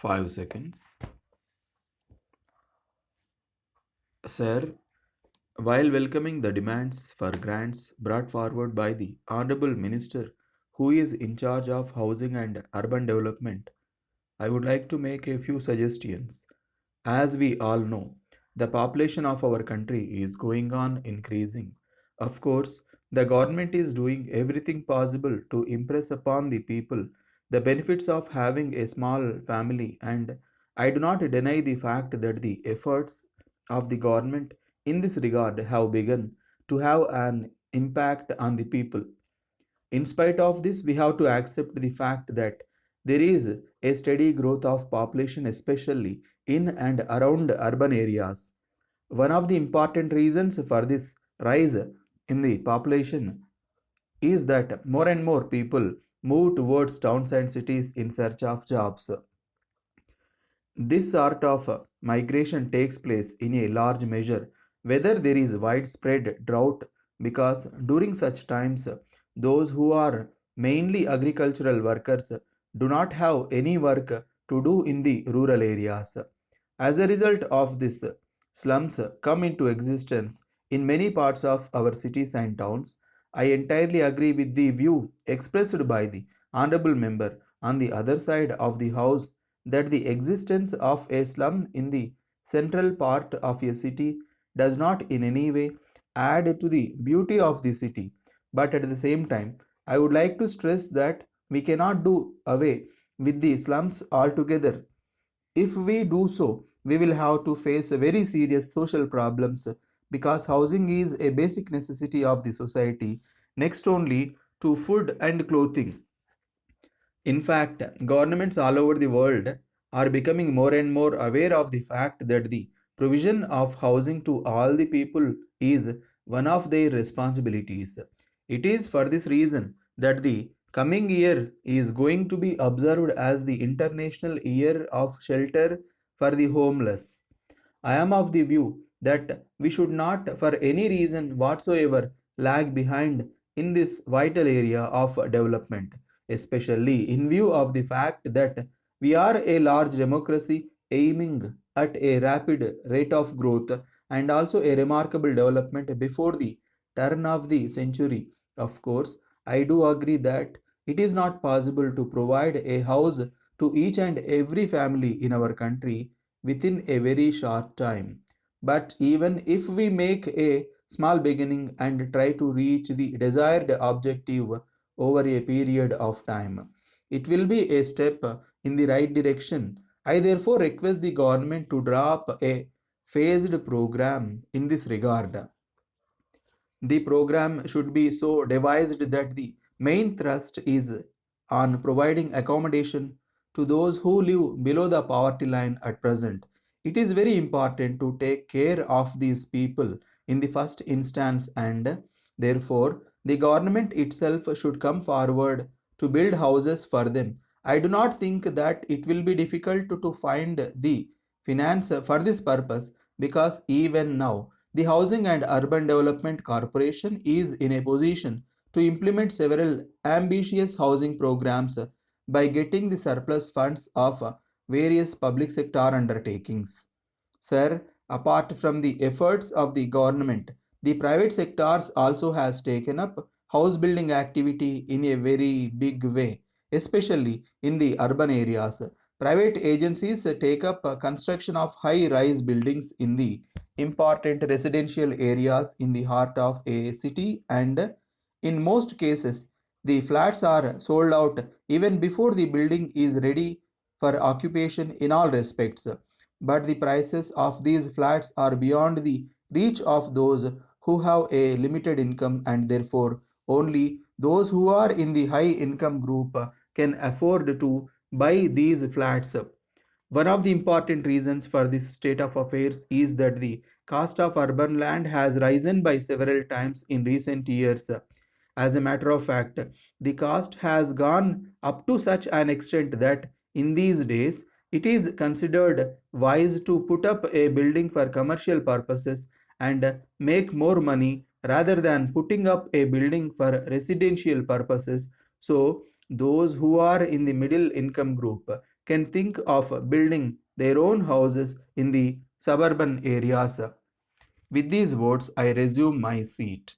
5 seconds. Sir, while welcoming the demands for grants brought forward by the Honorable Minister who is in charge of housing and urban development, I would like to make a few suggestions. As we all know, the population of our country is going on increasing. Of course, the government is doing everything possible to impress upon the people the benefits of having a small family, and I do not deny the fact that the efforts of the government in this regard have begun to have an impact on the people. In spite of this, we have to accept the fact that there is a steady growth of population, especially in and around urban areas. One of the important reasons for this rise in the population is that more and more people move towards towns and cities in search of jobs. This sort of migration takes place in a large measure whether there is widespread drought, because during such times those who are mainly agricultural workers do not have any work to do in the rural areas. As a result of this, slums come into existence in many parts of our cities and towns. I entirely agree with the view expressed by the honorable member on the other side of the house that the existence of a slum in the central part of a city does not in any way add to the beauty of the city. But at the same time, I would like to stress that we cannot do away with the slums altogether. If we do so, we will have to face very serious social problems, because housing is a basic necessity of the society, next only to food and clothing. In fact, governments all over the world are becoming more and more aware of the fact that the provision of housing to all the people is one of their responsibilities. It is for this reason that the coming year is going to be observed as the International Year of Shelter for the Homeless. I am of the view that we should not, for any reason whatsoever, lag behind in this vital area of development, especially in view of the fact that we are a large democracy aiming at a rapid rate of growth and also a remarkable development before the turn of the century. Of course, I do agree that it is not possible to provide a house to each and every family in our country within a very short time. But even if we make a small beginning and try to reach the desired objective over a period of time, it will be a step in the right direction. I therefore request the government to drop a phased program in this regard. The program should be so devised that the main thrust is on providing accommodation to those who live below the poverty line at present. It is very important to take care of these people in the first instance, and therefore the government itself should come forward to build houses for them. I do not think that it will be difficult to find the finance for this purpose, because even now the Housing and Urban Development Corporation is in a position to implement several ambitious housing programs by getting the surplus funds of various public sector undertakings. Sir, apart from the efforts of the government, the private sectors also has taken up house building activity in a very big way, especially in the urban areas. Private agencies take up construction of high rise buildings in the important residential areas in the heart of a city, and in most cases the flats are sold out even before the building is ready for occupation in all respects. But the prices of these flats are beyond the reach of those who have a limited income, and therefore only those who are in the high income group can afford to buy these flats. One of the important reasons for this state of affairs is that the cost of urban land has risen by several times in recent years. As a matter of fact, the cost has gone up to such an extent that in these days it is considered wise to put up a building for commercial purposes and make more money rather than putting up a building for residential purposes. So, those who are in the middle income group can think of building their own houses in the suburban areas. With these words, I resume my seat.